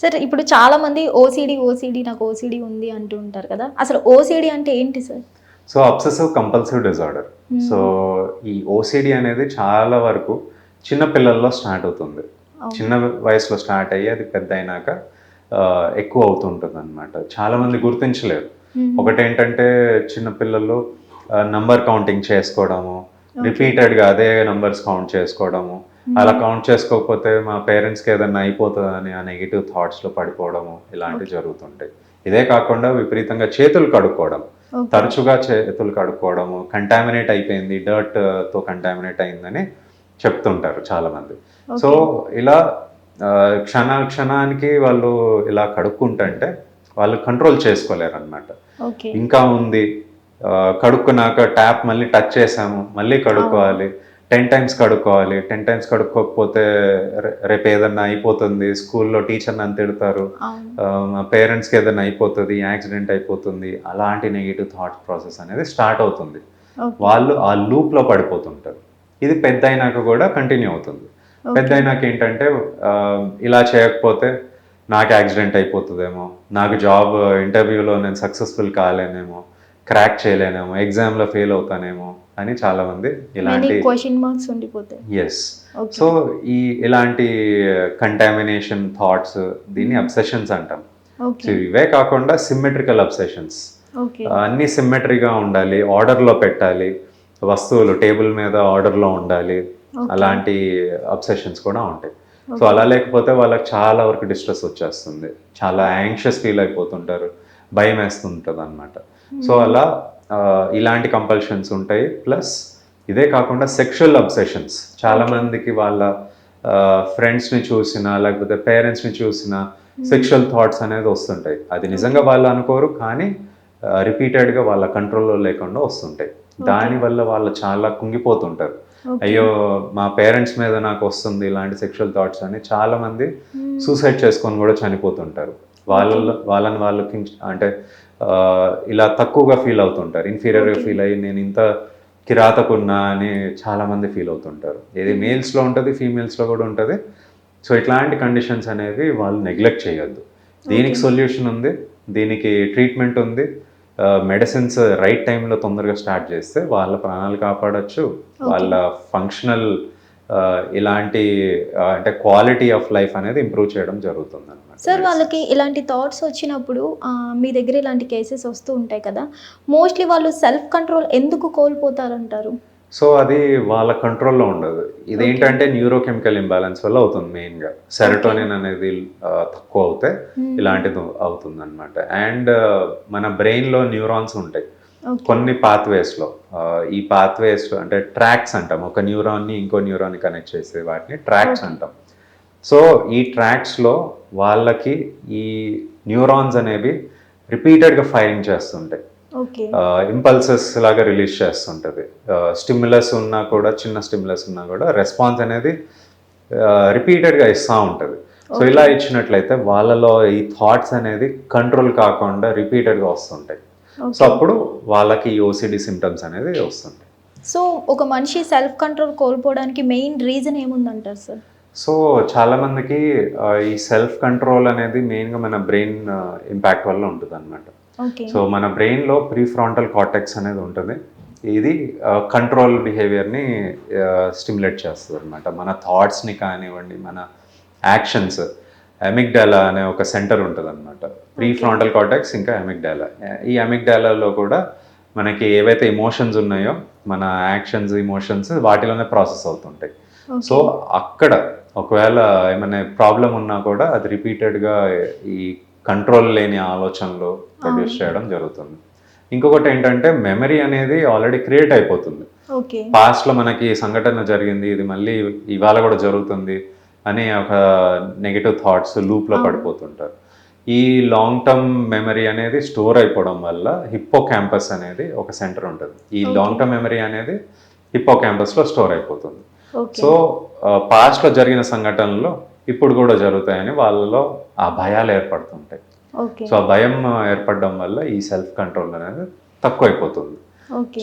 Sir ఇప్పుడు చాలా మంది ఓసిడి నాకు ఓసిడి ఉంది అంటూ ఉంటారు కదా, అసలు ఓసిడి అంటే ఏంటి sir? So obsessive compulsive disorder. So ఈ ఓసిడి అనేది చాలా వరకు చిన్న పిల్లల్లో స్టార్ట్ అవుతుంది. చిన్న వయసులో స్టార్ట్ అయ్యి అది పెద్ద అయినాక ఎక్కువ అవుతుంటుంది అనమాట. చాలా మంది గుర్తించలేరు. ఒకటేంటంటే చిన్న పిల్లలు నంబర్ కౌంటింగ్ చేసుకోవడము, రిపీటెడ్గా అదే నంబర్స్ కౌంట్ చేసుకోవడము, అలా కౌంట్ చేసుకోకపోతే మా పేరెంట్స్కి ఏదైనా అయిపోతుందని ఆ నెగిటివ్ థాట్స్లో పడిపోవడము ఇలాంటివి జరుగుతుంటాయి. ఇదే కాకుండా విపరీతంగా చేతులు కడుక్కోవడం, తరచుగా చేతులు కడుక్కోవడము, కంటామినేట్ అయిపోయింది, డర్ట్ తో కంటామినేట్ అయిందని చెప్తుంటారు చాలా మంది. సో ఇలా క్షణానికి వాళ్ళు ఇలా కడుక్కుంటుంటే వాళ్ళు కంట్రోల్ చేసుకోలేరు అనమాట. ఇంకా ఉంది, కడుక్కున్నాక ట్యాప్ మళ్ళీ టచ్ చేసాము, మళ్ళీ కడుక్కోవాలి, 10 times కడుక్కోవాలి, 10 times కడుక్కోకపోతే రేపు ఏదన్నా అయిపోతుంది, స్కూల్లో టీచర్ నన్ను తిడతారు, మా పేరెంట్స్కి ఏదైనా అయిపోతుంది, యాక్సిడెంట్ అయిపోతుంది, అలాంటి నెగిటివ్ థాట్ ప్రాసెస్ అనేది స్టార్ట్ అవుతుంది. వాళ్ళు ఆ లూప్లో పడిపోతుంటారు. ఇది పెద్ద అయినాక కూడా కంటిన్యూ అవుతుంది. పెద్ద అయినాక ఏంటంటే ఇలా చేయకపోతే నాకు యాక్సిడెంట్ అయిపోతుందేమో, నాకు జాబ్ ఇంటర్వ్యూలో నేను సక్సెస్ఫుల్ కాలేనేమో, క్రాక్ చేయలేనేమో, ఎగ్జామ్లో ఫెయిల్ అవుతానేమో అని చాలా మంది ఇలాంటి క్వశ్చన్ మార్క్స్ ఉండిపోతాయి. ఎస్. సో ఇలాంటి కంటామినేషన్ థాట్స్, దీన్ని అబ్సెషన్స్ అంటాం. సో ఇవే కాకుండా సిమ్మెట్రికల్ అబ్సెషన్స్, అన్ని సిమ్మెట్రీగా ఉండాలి, ఆర్డర్లో పెట్టాలి, వస్తువులు టేబుల్ మీద ఆర్డర్లో ఉండాలి, అలాంటి అబ్సెషన్స్ కూడా ఉంటాయి. సో అలా లేకపోతే వాళ్ళకి చాలా వరకు డిస్ట్రెస్ వచ్చేస్తుంది, చాలా యాంగ్షియస్ ఫీల్ అయిపోతుంటారు, భయం వేస్తుంటుంది అనమాట. సో అలా ఇలాంటి కంపల్షన్స్ ఉంటాయి. ప్లస్ ఇదే కాకుండా సెక్షువల్ అబ్సెషన్స్, చాలా మందికి వాళ్ళ ఫ్రెండ్స్ని చూసినా లేకపోతే పేరెంట్స్ని చూసినా సెక్షువల్ థాట్స్ అనేది వస్తుంటాయి. అది నిజంగా వాళ్ళు అనుకోరు, కానీ రిపీటెడ్గా వాళ్ళ కంట్రోల్లో లేకుండా వస్తుంటాయి. దానివల్ల వాళ్ళు చాలా కుంగిపోతుంటారు. అయ్యో మా పేరెంట్స్ మీద నాకు వస్తుంది ఇలాంటి సెక్షువల్ థాట్స్ అని చాలా మంది సూసైడ్ చేసుకొని కూడా చనిపోతుంటారు. వాళ్ళని వాళ్ళు అంటే ఇలా తక్కువగా ఫీల్ అవుతుంటారు, ఇన్ఫీరియర్గా ఫీల్ అయ్యి నేను ఇంత కిరాతకున్నా అని చాలా మంది ఫీల్ అవుతుంటారు. ఇది మేల్స్లో ఉంటుంది, ఫీమేల్స్లో కూడా ఉంటుంది. సో ఇట్లాంటి కండిషన్స్ అనేవి వాళ్ళు నెగ్లెక్ట్ చేయొద్దు. దీనికి సొల్యూషన్ ఉంది, దీనికి ట్రీట్మెంట్ ఉంది. మెడిసిన్స్ రైట్ టైంలో తొందరగా స్టార్ట్ చేస్తే వాళ్ళ ప్రాణాలు కాపాడచ్చు, వాళ్ళ ఫంక్షనల్ ఇలాంటి అంటే క్వాలిటీ ఆఫ్ లైఫ్ అనేది ఇంప్రూవ్ చేయడం జరుగుతుంది అనమాట. సార్ వాళ్ళకి ఇలాంటి థాట్స్ వచ్చినప్పుడు మీ దగ్గర ఇలాంటి కేసెస్ వస్తూ ఉంటాయి కదా, మోస్ట్లీ వాళ్ళు సెల్ఫ్ కంట్రోల్ ఎందుకు కోల్పోతారంటారు? సో అది వాళ్ళ కంట్రోల్లో ఉండదు. ఇదేంటంటే న్యూరోకెమికల్ ఇంబ్యాలెన్స్ వల్ల అవుతుంది. మెయిన్గా సెరటోనిన్ అనేది తక్కువ అవుతే ఇలాంటిది అవుతుంది అనమాట. అండ్ మన బ్రెయిన్లో న్యూరాన్స్ ఉంటాయి కొన్ని పాత్వేస్లో. ఈ పాత్వేస్లో అంటే ట్రాక్స్ అంటాం, ఒక న్యూరాన్ని ఇంకో న్యూరాన్ని కనెక్ట్ చేసే వాటిని ట్రాక్స్ అంటాం. సో ఈ ట్రాక్స్లో వాళ్ళకి ఈ న్యూరాన్స్ అనేవి రిపీటెడ్గా ఫైరింగ్ చేస్తుంటాయి, ఇంపల్సెస్ లాగా రిలీజ్ చేస్తుంటుంది. స్టిమ్యులస్ ఉన్నా కూడా, చిన్న స్టిమ్యులస్ ఉన్నా కూడా రెస్పాన్స్ అనేది రిపీటెడ్గా ఇస్తూ ఉంటుంది. సో ఇలా ఇచ్చినట్లయితే వాళ్ళలో ఈ థాట్స్ అనేది కంట్రోల్ కాకుండా రిపీటెడ్గా వస్తుంటాయి. సో అప్పుడు వాళ్ళకి ఈ ఓసిడి సిమ్టమ్స్ అనేది వస్తుంటాయి. సో ఒక మనిషి సెల్ఫ్ కంట్రోల్ కోల్పోవడానికి మెయిన్ రీజన్ ఏముందంటారు సార్? సో చాలా మందికి ఈ సెల్ఫ్ కంట్రోల్ అనేది మెయిన్గా మన బ్రెయిన్ ఇంపాక్ట్ వల్ల ఉంటుంది అనమాట. సో మన బ్రెయిన్లో ప్రీఫ్రాంటల్ కార్టెక్స్ అనేది ఉంటుంది. ఇది కంట్రోల్ బిహేవియర్ని స్టిమ్యులేట్ చేస్తుంది అనమాట. మన థాట్స్ని కానివ్వండి, మన యాక్షన్స్. అమిగ్డాలా అనే ఒక సెంటర్ ఉంటుంది అనమాట. ప్రీఫ్రాంటల్ కార్టెక్స్ ఇంకా అమిగ్డాలా. ఈ అమిగ్డాలాలో కూడా మనకి ఏవైతే ఎమోషన్స్ ఉన్నాయో, మన యాక్షన్స్, ఇమోషన్స్ వాటిలోనే ప్రాసెస్ అవుతుంటాయి. సో అక్కడ ఒకవేళ ఏమైనా ప్రాబ్లం ఉన్నా కూడా అది రిపీటెడ్గా ఈ కంట్రోల్ లేని ఆలోచనలు ప్రొడ్యూస్ చేయడం జరుగుతుంది. ఇంకొకటి ఏంటంటే మెమరీ అనేది ఆల్రెడీ క్రియేట్ అయిపోతుంది. పాస్ట్లో మనకి సంఘటన జరిగింది, ఇది మళ్ళీ ఇవాళ కూడా జరుగుతుంది అని ఒక నెగిటివ్ థాట్స్ లూప్లో పడిపోతుంటారు. ఈ లాంగ్ టర్మ్ మెమరీ అనేది స్టోర్ అయిపోవడం వల్ల హిప్పో క్యాంపస్ అనేది ఒక సెంటర్ ఉంటుంది. ఈ లాంగ్ టర్మ్ మెమరీ అనేది హిప్పో క్యాంపస్లో స్టోర్ అయిపోతుంది. సో పాస్ట్లో జరిగిన సంఘటనలు ఇప్పుడు కూడా జరుగుతాయని వాళ్ళలో ఆ భయాలు ఏర్పడుతుంటాయి. సో ఆ భయం ఏర్పడడం వల్ల ఈ సెల్ఫ్ కంట్రోల్ అనేది తక్కువైపోతుంది.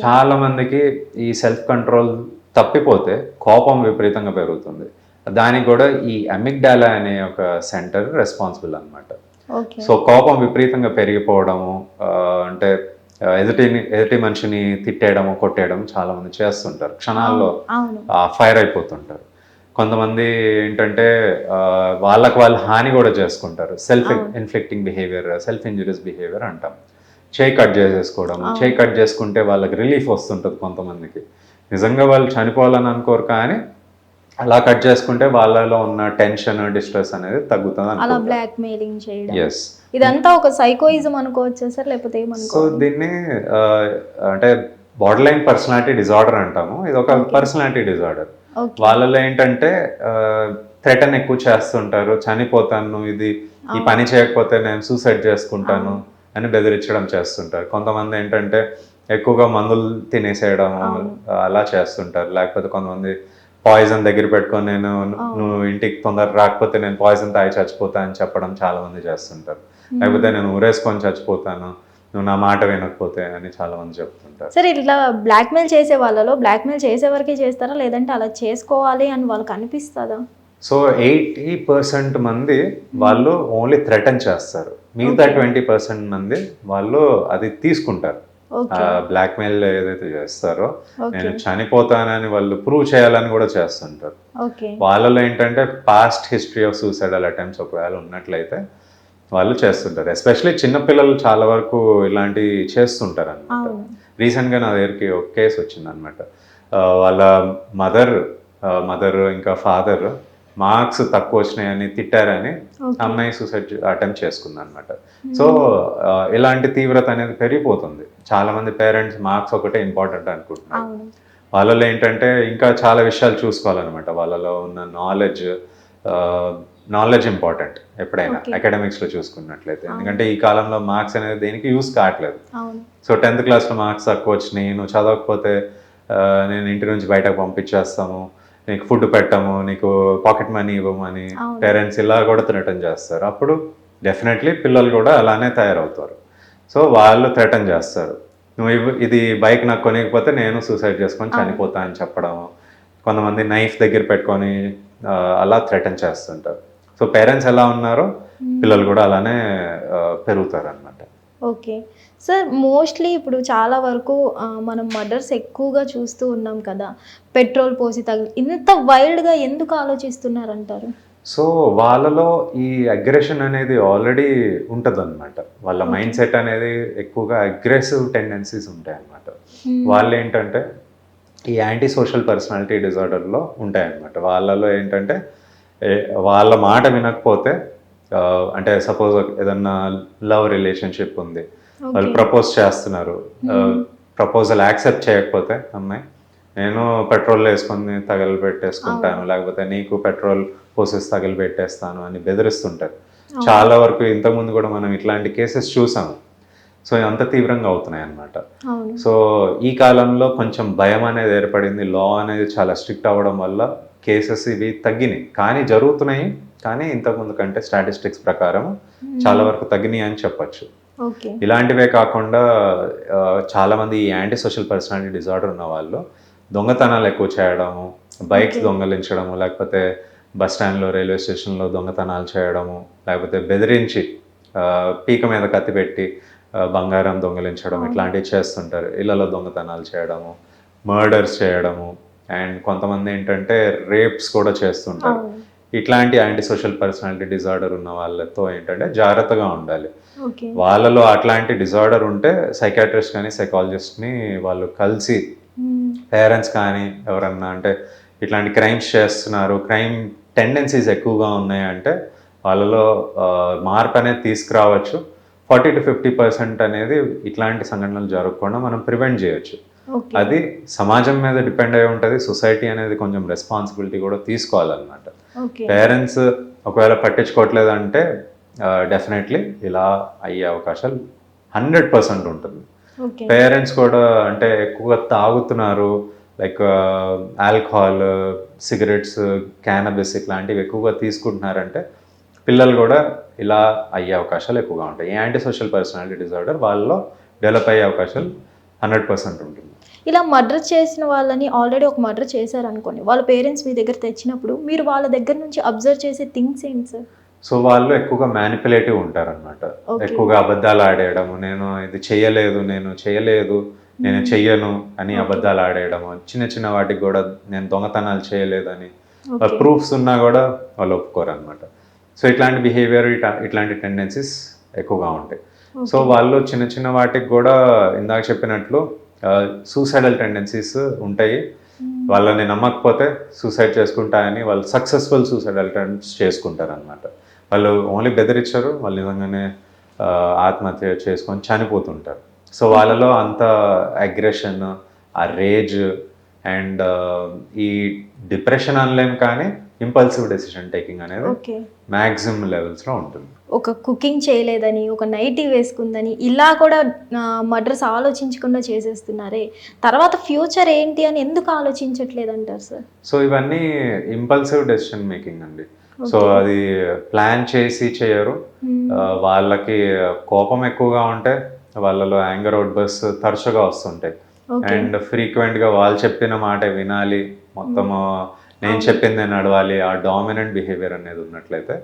చాలా మందికి ఈ సెల్ఫ్ కంట్రోల్ తప్పిపోతే కోపం విపరీతంగా పెరుగుతుంది, దానికి కూడా ఈ అమిగ్డాలా అనే ఒక సెంటర్ రెస్పాన్సిబుల్ అనమాట. ఓకే. సో కోపం విపరీతంగా పెరిగిపోవడము, అంటే ఎదుటి మనిషిని తిట్టేయడము, కొట్టేయడం చాలా మంది చేస్తుంటారు. క్షణాల్లో అవును. ఫైర్ అయిపోతుంటారు. కొంతమంది ఏంటంటే వాళ్ళకు వాళ్ళు హాని కూడా చేసుకుంటారు. Self inflicting behaviour, self injurious behaviour అంటాం. చేయి కట్ చేసేసుకోవడం, చేయి కట్ చేసుకుంటే వాళ్ళకి రిలీఫ్ వస్తుంటుంది కొంతమందికి. నిజంగా వాళ్ళు చనిపోవాలని అనుకోరు, కానీ అలా కట్ చేసుకుంటే వాళ్ళలో ఉన్న టెన్షన్, డిస్ట్రెస్ అనేది తగ్గుతుంది అలా అనుకుంటారు. బ్లాక్ మెయిలింగ్ చేయడం, ఎస్. ఇదంతా ఒక సైకోయిజం అనుకోవచ్చా సార్, లేకపోతే సో ఏమనుకోవాలి? దీన్ని అంటే బార్డర్ లైన్ పర్సనాలిటీ డిజార్డర్ అంటాము. ఇది ఒక పర్సనాలిటీ డిజార్డర్. ఓకే. వాళ్ళలో ఏంటంటే థ్రెటన్ ఎక్కువ చేస్తుంటారు. చనిపోతాను, ఈ పని చేయకపోతే నేను సూసైడ్ చేసుకుంటాను అని బెదిరించడం చేస్తుంటారు. కొంతమంది ఏంటంటే ఎక్కువగా మందులు తినేసేయడం అలా చేస్తుంటారు. లేకపోతే కొంతమంది పాయిజన్ దగ్గర పెట్టుకొని నువ్వు ఇంటికి తొందర రాకపోతే నేను పాయిజన్ తాగి చచ్చిపోతా అని చెప్పడం చాలా మంది చేస్తుంటారు. లేకపోతే నేను ఊరేసుకొని చచ్చిపోతాను నువ్వు నా మాట వినకపోతే అని చాలా మంది చెప్తుంటారు. సరే, ఇట్లా బ్లాక్మెయిల్ చేసే వాళ్ళలో బ్లాక్మెయిల్ చేసే వరకే చేస్తారా, లేదంటే అలా చేసుకోవాలి అని వాళ్ళకి అనిపిస్తుందా? సో 80% మంది వాళ్ళు ఓన్లీ థ్రెటన్ చేస్తారు. మిగతా 20% మంది వాళ్ళు అది తీసుకుంటారు. బ్లాక్మెయిల్ ఏదైతే చేస్తారో నేను చనిపోతానని వాళ్ళు ప్రూవ్ చేయాలని కూడా చేస్తుంటారు. వాళ్ళలో ఏంటంటే past history of suicidal attempts ఒకవేళ ఉన్నట్లయితే వాళ్ళు చేస్తుంటారు. ఎస్పెషలీ చిన్నపిల్లలు చాలా వరకు ఇలాంటివి చేస్తుంటారు అనమాట. రీసెంట్గా నా దగ్గరికి ఒక కేసు వచ్చింది అనమాట. వాళ్ళ మదర్ ఇంకా ఫాదర్ మార్క్స్ తక్కువ వచ్చినాయని తిట్టారని అమ్మాయి సూసైడ్ అటెంప్ట్ చేసుకుంది అనమాట. సో ఇలాంటి తీవ్రత అనేది పెరిగిపోతుంది. చాలా మంది పేరెంట్స్ మార్క్స్ ఒకటే ఇంపార్టెంట్ అనుకుంటున్నారు. వాళ్ళలో ఏంటంటే ఇంకా చాలా విషయాలు చూసుకోవాలన్నమాట. వాళ్ళలో ఉన్న నాలెడ్జ్ ఇంపార్టెంట్ ఎప్పుడైనా అకాడమిక్స్లో చూసుకున్నట్లయితే. ఎందుకంటే ఈ కాలంలో మార్క్స్ అనేది దేనికి యూస్ కావట్లేదు. సో 10th క్లాస్లో మార్క్స్ తక్కువ వచ్చినాయి, నువ్వు చదవకపోతే నేను ఇంటి నుంచి బయటకు పంపించేస్తాము, నీకు ఫుడ్ పెట్టము, నీకు పాకెట్ మనీ ఇవ్వమని పేరెంట్స్ ఇలా కూడా థ్రెటన్ చేస్తారు. అప్పుడు డెఫినెట్లీ పిల్లలు కూడా అలానే తయారవుతారు. సో వాళ్ళు థ్రెటన్ చేస్తారు, నువ్వు ఇది బైక్ నాకు కొనికపోతే నేను సూసైడ్ చేసుకొని చనిపోతా అని చెప్పడము. కొంతమంది నైఫ్ దగ్గర పెట్టుకొని అలా థ్రెటన్ చేస్తుంటారు. సో పేరెంట్స్ ఎలా ఉన్నారో పిల్లలు కూడా అలానే పెరుగుతారు అనమాట. ఓకే సార్, మోస్ట్లీ ఇప్పుడు చాలా వరకు మనం మర్డర్స్ ఎక్కువగా చూస్తూ ఉన్నాం కదా, పెట్రోల్ పోసి ఇంత వైల్డ్గా ఎందుకు ఆలోచిస్తున్నారంటారు? సో వాళ్ళలో ఈ అగ్రెషన్ అనేది ఆల్రెడీ ఉంటుంది అనమాట. వాళ్ళ మైండ్ సెట్ అనేది ఎక్కువగా అగ్రెసివ్ టెండెన్సీస్ ఉంటాయి అన్నమాట. వాళ్ళు ఏంటంటే ఈ యాంటీ సోషల్ పర్సనాలిటీ డిజార్డర్లో ఉంటాయన్నమాట. వాళ్ళలో ఏంటంటే వాళ్ళ మాట వినకపోతే, అంటే సపోజ్ ఏదన్నా లవ్ రిలేషన్షిప్ ఉంది, వాళ్ళు ప్రపోజ్ చేస్తున్నారు, ప్రపోజల్ యాక్సెప్ట్ చేయకపోతే అమ్మాయి నేను పెట్రోల్ వేసుకొని తగలబెట్టేసుకుంటాను, లేకపోతే నీకు పెట్రోల్ పోసేసి తగలబెట్టేస్తాను అని బెదిరిస్తుంటారు. చాలా వరకు ఇంతకుముందు కూడా మనం ఇట్లాంటి కేసెస్ చూసాము. సో అంత తీవ్రంగా అవుతున్నాయి అన్నమాట. సో ఈ కాలంలో కొంచెం భయం అనేది ఏర్పడింది. లా అనేది చాలా స్ట్రిక్ట్ అవ్వడం వల్ల కేసెస్ ఇవి తగ్గినాయి, కానీ జరుగుతున్నాయి. కానీ ఇంతకుముందు కంటే స్టాటిస్టిక్స్ ప్రకారం చాలా వరకు తగ్గినాయి అని చెప్పచ్చు. ఇలాంటివే కాకుండా చాలామంది ఈ యాంటీ సోషల్ పర్సనాలిటీ డిజార్డర్ ఉన్న వాళ్ళు దొంగతనాలు ఎక్కువ చేయడము, బైక్స్ దొంగలించడము, లేకపోతే బస్ స్టాండ్లో, రైల్వే స్టేషన్లో దొంగతనాలు చేయడము, లేకపోతే బెదిరించి పీక మీద కత్తి పెట్టి బంగారం దొంగలించడం, ఇట్లాంటివి చేస్తుంటారు. ఇళ్లలో దొంగతనాలు చేయడము, మర్డర్స్ చేయడము, అండ్ కొంతమంది ఏంటంటే రేప్స్ కూడా చేస్తుంటారు. ఇట్లాంటి యాంటీ సోషల్ పర్సనాలిటీ డిజార్డర్ ఉన్న వాళ్ళతో ఏంటంటే జాగ్రత్తగా ఉండాలి. వాళ్ళలో అట్లాంటి డిజార్డర్ ఉంటే సైకాట్రిస్ట్ కానీ సైకాలజిస్ట్ని వాళ్ళు కలిసి, పేరెంట్స్ కానీ ఎవరన్నా అంటే ఇట్లాంటి క్రైమ్స్ చేస్తున్నారు, క్రైమ్ టెండెన్సీస్ ఎక్కువగా ఉన్నాయంటే వాళ్ళలో మార్పు అనేది తీసుకురావచ్చు. 40 to 50% అనేది ఇట్లాంటి సంఘటనలు జరగకుండా మనం ప్రివెంట్ చేయొచ్చు. అది సమాజం మీద డిపెండ్ అయి ఉంటుంది. సొసైటీ అనేది కొంచెం రెస్పాన్సిబిలిటీ కూడా తీసుకోవాలన్నమాట. పేరెంట్స్ ఒకవేళ పట్టించుకోవట్లేదంటే డెఫినెట్లీ ఇలా అయ్యే అవకాశాలు 100% ఉంటుంది. పేరెంట్స్ కూడా అంటే ఎక్కువగా తాగుతున్నారు, లైక్ ఆల్కహాల్, సిగరెట్స్, క్యానబిస్ ఇట్లాంటివి ఎక్కువగా తీసుకుంటున్నారంటే పిల్లలు కూడా ఇలా అయ్యే అవకాశాలు ఎక్కువగా ఉంటాయి. యాంటీ సోషల్ పర్సనాలిటీ డిజార్డర్ వాళ్ళలో డెవలప్ అయ్యే అవకాశాలు 100% ఉంటుంది. ఇలా మర్డర్ చేసిన వాళ్ళని ఆల్రెడీ ఒక మర్డర్ చేశారనుకోండి, వాళ్ళ పేరెంట్స్ మీ దగ్గర తెచ్చినప్పుడు మీరు వాళ్ళ దగ్గర నుంచి అబ్జర్వ్ చేసే థింగ్స్ ఏంటి సార్? సో వాళ్ళు ఎక్కువగా మ్యానిపులేటివ్ ఉంటారనమాట. ఎక్కువగా అబద్ధాలు ఆడేయడము, నేను ఇది చెయ్యలేదు, నేను చెయ్యను అని అబద్ధాలు ఆడేయడము, చిన్న చిన్న వాటికి కూడా నేను దొంగతనాలు చేయలేదని ప్రూఫ్స్ ఉన్నా కూడా వాళ్ళు ఒప్పుకోరు అనమాట. సో ఇట్లాంటి బిహేవియర్, ఇట్లాంటి టెండెన్సీస్ ఎక్కువగా ఉంటాయి. సో వాళ్ళు చిన్న చిన్న వాటికి కూడా ఇందాక చెప్పినట్లు సూసైడల్ టెండెన్సీస్ ఉంటాయి. వాళ్ళని నమ్మకపోతే సూసైడ్ చేసుకుంటాయని వాళ్ళు సక్సెస్ఫుల్ సూసైడల్ అటెంప్ట్స్ చేసుకుంటారు అనమాట. వాళ్ళు ఓన్లీ బెదిరించారు, వాళ్ళు నిజంగానే ఆత్మహత్య చేసుకొని చనిపోతుంటారు. సో వాళ్ళలో అంత అగ్రెషన్, ఆ రేజ్ అండ్ ఈ డిప్రెషన్ అనలేం, కానీ ఇంపల్సివ్ డెసిషన్ టేకింగ్ అనేది మ్యాక్సిమం లెవెల్స్లో ఉంటుంది. ఒక కుకింగ్ చేయలేదని, ఒక నైటీ వేసుకుందని ఇలా కూడా మర్డర్స్ ఆలోచించకుండా చేసేస్తున్నారే, తర్వాత ఫ్యూచర్ ఏంటి అని ఎందుకు ఆలోచించట్లేదంటారు సార్? సో ఇవన్నీ ఇంపల్సివ్ డెసిషన్ మేకింగ్ అండి. సో అది ప్లాన్ చేసి చేయరు. వాళ్ళకి కోపం ఎక్కువగా ఉంటే వాళ్ళలో యాంగర్ అవుట్ బస్ తరచుగా వస్తుంటాయి. అండ్ ఫ్రీక్వెంట్గా వాళ్ళు చెప్పిన మాట వినాలి, మొత్తము నేను చెప్పింది నడవాలి, ఆ డామినెంట్ బిహేవియర్ అనేది ఉన్నట్లయితే,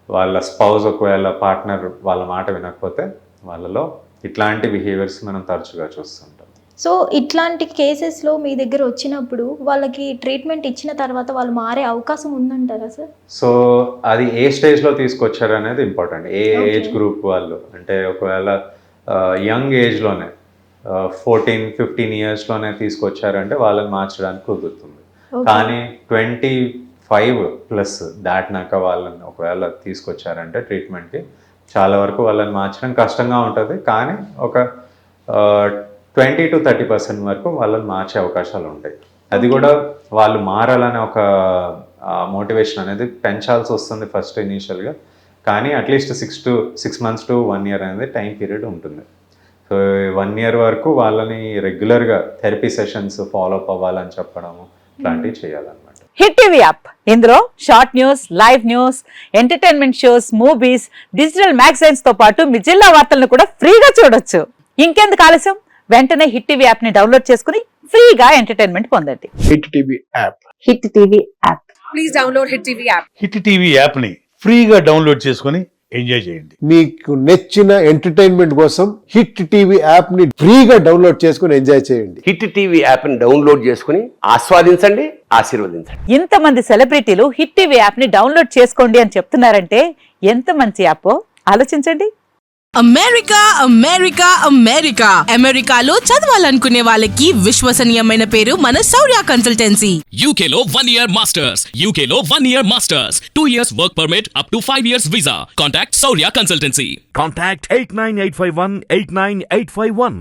వాళ్ళ స్పౌజ్ ఒకవేళ పార్ట్నర్ వాళ్ళ మాట వినకపోతే వాళ్ళలో ఇట్లాంటి బిహేవియర్స్ మనం తరచుగా చూస్తుంటాం. సో ఇట్లాంటి కేసెస్లో మీ దగ్గర వచ్చినప్పుడు వాళ్ళకి ట్రీట్మెంట్ ఇచ్చిన తర్వాత వాళ్ళు మారే అవకాశం ఉందంటారా సార్? సో అది ఏ స్టేజ్లో తీసుకొచ్చారు అనేది ఇంపార్టెంట్. ఏ ఏజ్ గ్రూప్ వాళ్ళు, అంటే ఒకవేళ యంగ్ ఏజ్లోనే 14-15 ఇయర్స్లోనే తీసుకొచ్చారంటే వాళ్ళని మార్చడానికి కుదురుతుంది. కానీ 25+ దాటినాక వాళ్ళని ఒకవేళ తీసుకొచ్చారంటే ట్రీట్మెంట్కి, చాలా వరకు వాళ్ళని మార్చడం కష్టంగా ఉంటుంది. కానీ ఒక 20-30% వరకు వాళ్ళని మార్చే అవకాశాలు ఉంటాయి. అది కూడా వాళ్ళు మారాలనే ఒక మోటివేషన్ అనేది పెంచాల్సి వస్తుంది ఫస్ట్ ఇనీషియల్గా. కానీ అట్లీస్ట్ 6 months to 1 year అనేది టైం పీరియడ్ ఉంటుంది. సో 1 year వరకు వాళ్ళని రెగ్యులర్గా థెరపీ సెషన్స్ ఫాలో అప్ అవ్వాలని చెప్పడము, ఇట్లాంటివి చేయాలన్నమాట. హిట్ టీవీ యాప్, ఇందులో short news, live news, entertainment shows, movies, digital magazines తో పాటు మీ జిల్లా వార్తలను కూడా ఫ్రీగా చూడొచ్చు. ఇంకెందుకు ఆలస్యం, వెంటనే హిట్ టీవీ యాప్ ని డౌన్లోడ్ చేసుకుని ఫ్రీగా ఎంటర్టైన్మెంట్ పొందండి. Hit TV app. Hit TV app. Please download hit TV app. Hit TV app ని ఫ్రీగా డౌన్లోడ్ చేసుకుని ఎంజాయ్ చేయండి. మీకు నచ్చిన ఎంటర్టైన్మెంట్ కోసం హిట్ టీవీ యాప్ ని ఫ్రీగా డౌన్లోడ్ చేసుకుని ఎంజాయ్ చేయండి. హిట్ టీవీ యాప్ ని డౌన్లోడ్ చేసుకుని ఆస్వాదించండి, ఆశీర్వదించండి. ఇంతమంది సెలబ్రిటీలు హిట్ టీవీ యాప్ ని డౌన్లోడ్ చేసుకోండి అని చెప్తున్నారంటే ఎంత మంచి యాప్ ఆలోచించండి. అమెరికా అమెరికా అమెరికా అమెరికాలో చదవాలనుకునే వాళ్ళకి విశ్వసనీయమైన పేరు మన శౌర్య కన్సల్టెన్సీ. UK లో 1 year masters, UK లో 1 year masters, 2 years work permit up to 5 years visa. Contact Saurya Consultancy. Contact 89851 89851.